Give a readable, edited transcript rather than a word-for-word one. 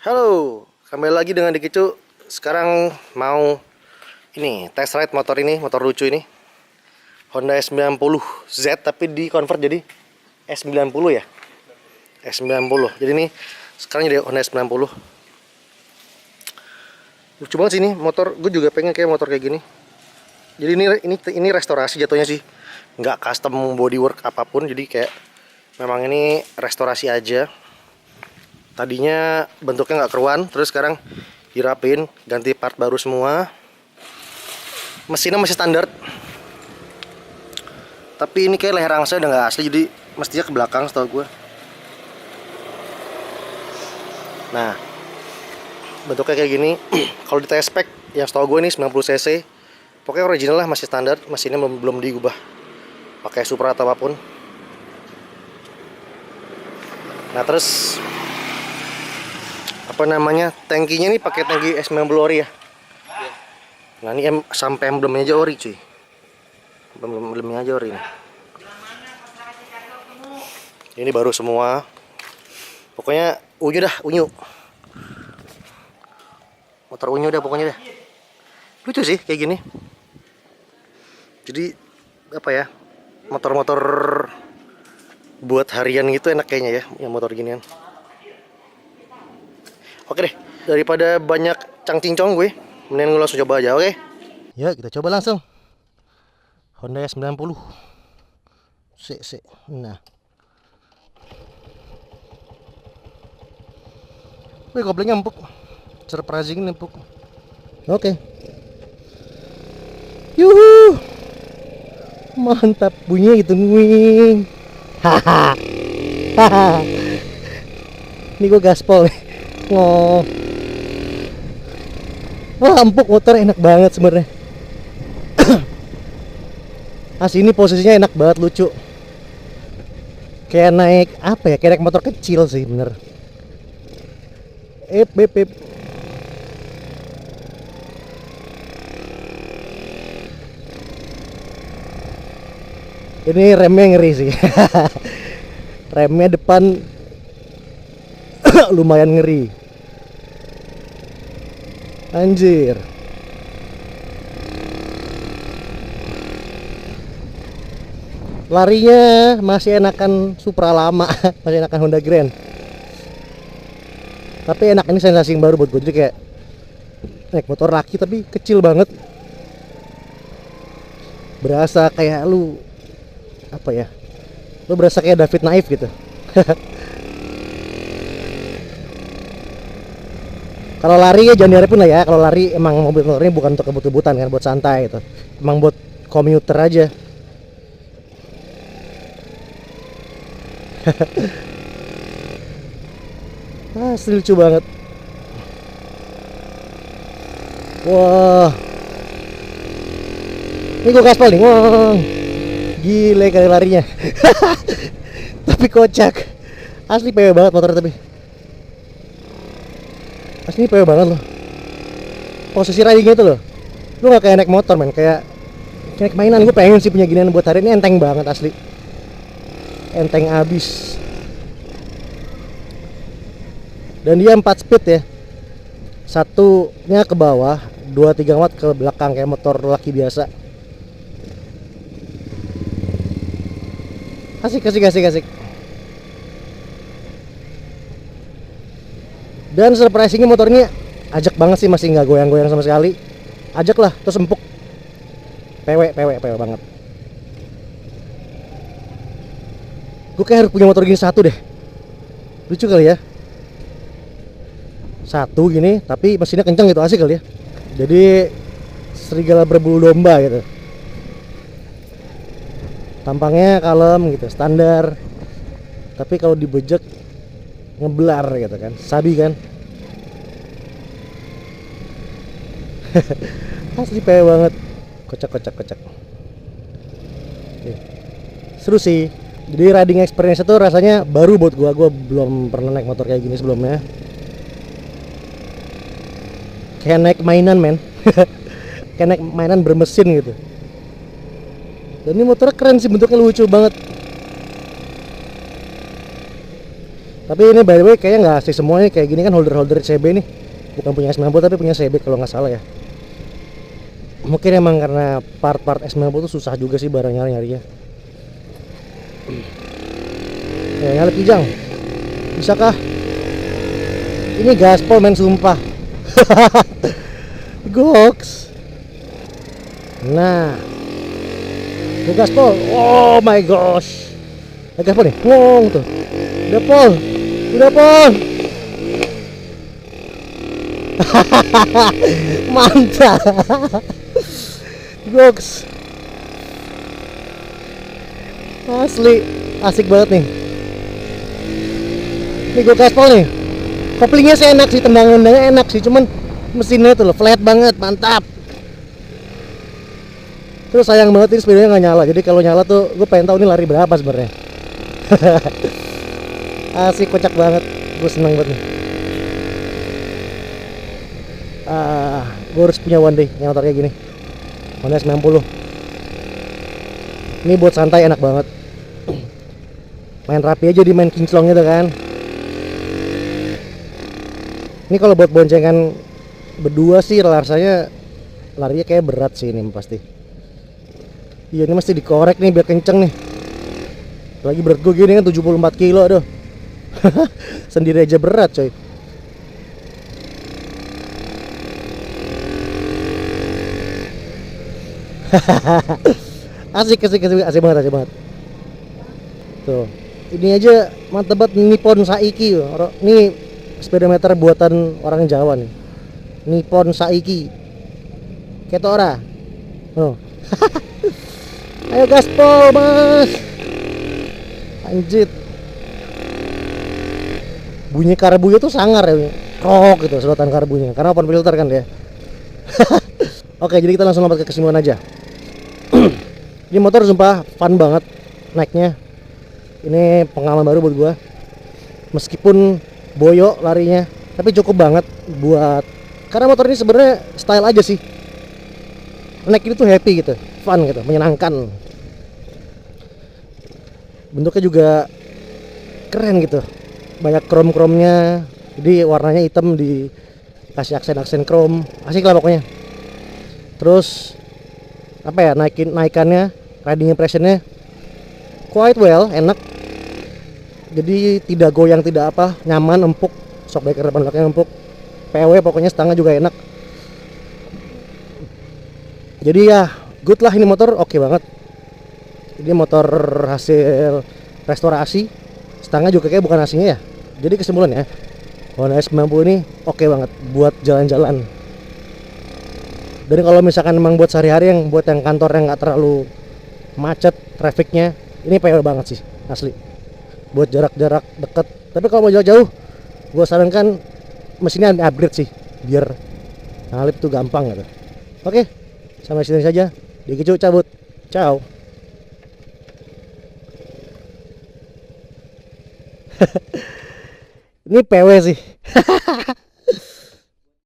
Halo, kembali lagi dengan Dikicu. Sekarang mau ini test ride motor ini, motor lucu ini. Honda S90Z tapi di convert jadi S90 ya. S90. Jadi ini sekarang jadi Honda S90. Lucu banget sih ini motor. Gue juga pengen kayak motor kayak gini. Jadi ini restorasi jatuhnya sih. Nggak custom bodywork apapun. Jadi kayak memang ini restorasi aja. Tadinya bentuknya nggak keruan, terus sekarang dirapin, ganti part baru semua. Mesinnya masih standar, tapi ini kayak leher angsanya udah nggak asli, jadi mestinya ke belakang setahu gue. Nah, bentuknya kayak gini. Kalau di test spec yang setahu gue ini 90 cc, pokoknya original lah, masih standar. Mesinnya belum diubah pakai Supra atau apapun. Nah terus apa namanya, tangkinya nih pakai tangki S90 ori ya. Nah ini sampai emblemnya aja ori cuy, emblemnya aja ori nih. Ini baru semua, pokoknya unyu dah, unyu motor unyu dah pokoknya dah. Lucu sih kayak gini. Jadi apa ya, motor-motor buat harian gitu enak kayaknya ya, yang motor ginian. Oke deh, daripada banyak cang-cincong gue, mending langsung coba aja, oke? Ya, kita coba langsung. Honda S90. Sik. Nah. Wih, koplingnya empuk. Surprising empuk. Oke. Yuhu. Mantap bunyinya gitu, wing. Haha. Haha. Ini gue gaspol nih. Oh. Wah, empuk, motor enak banget sebenarnya. Asli ini posisinya enak banget, lucu. Kayak naik apa ya? Kayak naik motor kecil sih, bener. Ep. Ini remnya ngeri sih. Remnya depan lumayan ngeri. Anjir. Larinya masih enakan Supra lama, masih enakan Honda Grand. Tapi enak, ini sensasi yang baru buat gue. Jadi kayak naik motor laki tapi kecil banget. Berasa kayak lu apa ya? Lu berasa kayak David Naif gitu. Kalau lari ya jangan diharapin lah ya. Kalau lari emang motor ini bukan untuk kebut-kebutan kan, buat santai gitu. Emang buat komuter aja. Asli lucu banget. Wah. Ini gue gaspol nih. Wah. Gile kali larinya. Tapi kocak. Asli PW banget motor tapi. Asli PW banget loh. Posisi ridingnya itu loh, lu gak kayak naik motor men, kayak naik mainan. Gue pengen sih punya ginian buat hari ini, enteng banget asli. Enteng abis. Dan dia 4 speed ya. Satunya ke bawah, 2-3 watt ke belakang kayak motor laki biasa. Asik. Dan surprisingnya motor ini ajak banget sih, masih nggak goyang-goyang sama sekali. Ajak lah, terus empuk. PW banget. Gue kayak harus punya motor gini satu deh. Lucu kali ya. Satu gini, tapi mesinnya kenceng gitu, asik kali ya. Jadi serigala berbulu domba gitu. Tampangnya kalem gitu, standar. Tapi kalau dibejek ngeblar gitu kan, sabi kan. Asli PW banget. Kocak. Seru sih. Jadi riding experience itu rasanya baru buat gua belum pernah naik motor kayak gini sebelumnya. Kayak naik mainan men. Kayak naik mainan bermesin gitu. Dan ini motornya keren sih, bentuknya lucu banget. Tapi ini by the way kayaknya nggak asli semuanya kayak gini kan, holder CB nih. Bukan punya S90 tapi punya CB kalau nggak salah ya. Mungkin emang karena part-part S90 tuh susah juga sih barang nyari-nyarinya. Nyalip kijang. Bisakah? Ini gaspol men sumpah. Goks. Nah. Ini gaspol. Oh my gosh. Gaspol nih. Ngong tuh. Udah pol. Udah pol. Mantap. Goks. Asli asik banget nih. Ini gue gaspol nih. Koplingnya sih enak sih, tendangannya enak sih, cuman mesinnya tuh loh flat banget, mantap. Terus sayang banget ini sepedanya nggak nyala. Jadi kalau nyala tuh gue pengen tahu ini lari berapa sebenarnya. Asik, kocak banget. Gue seneng banget nih. Gue harus punya one day yang motor kayak gini. Honda 90. Ini buat santai enak banget. Main rapi aja, di main kinclong gitu kan. Ini kalau buat boncengan berdua sih rasanya larinya kayak berat sih ini pasti. Iya, ini mesti dikorek nih biar kenceng nih. Lagi berat gue gini kan 74 kilo, aduh. Sendiri aja berat coy. asik banget, asik banget. Tuh, ini aja mantep banget, Nippon Saiki. Ini speedometer buatan orang Jawa nih. Nippon Saiki. Ketora. Oh. Ayo gaspol, Mas. Anjir. Bunyi karbunya tuh sangar ya. Krok gitu sedotan karbunya. Karena open filter kan dia. Oke, jadi kita langsung lompat ke kesimpulan aja. Ini motor sumpah fun banget naiknya. Ini pengalaman baru buat gua. Meskipun boyo larinya, tapi cukup banget buat, karena motor ini sebenarnya style aja sih. Naik ini tuh happy gitu, fun gitu, menyenangkan. Bentuknya juga keren gitu, banyak chrome-chrome-nya. Jadi warnanya hitam dikasih aksen-aksen chrome, asik lah pokoknya. Terus apa ya, naikannya, riding impressionnya quite well, enak. Jadi tidak goyang, tidak apa, nyaman, empuk. Shockbreaker depan belakangnya empuk. PW pokoknya setengah juga enak. Jadi ya good lah, ini motor oke banget. Ini motor hasil restorasi. Setengah juga kayak bukan aslinya ya. Jadi kesimpulannya, Honda S90 ini oke banget buat jalan-jalan. Dan kalau misalkan memang buat sehari-hari, yang buat yang kantor yang nggak terlalu macet trafiknya, ini PW banget sih asli. Buat jarak-jarak dekat. Tapi kalau mau jauh-jauh, gue sarankan mesinnya upgrade sih, biar ngalip tuh gampang gitu. Oke, sampai sini saja. Dikicu cabut. Ciao. Ini PW sih.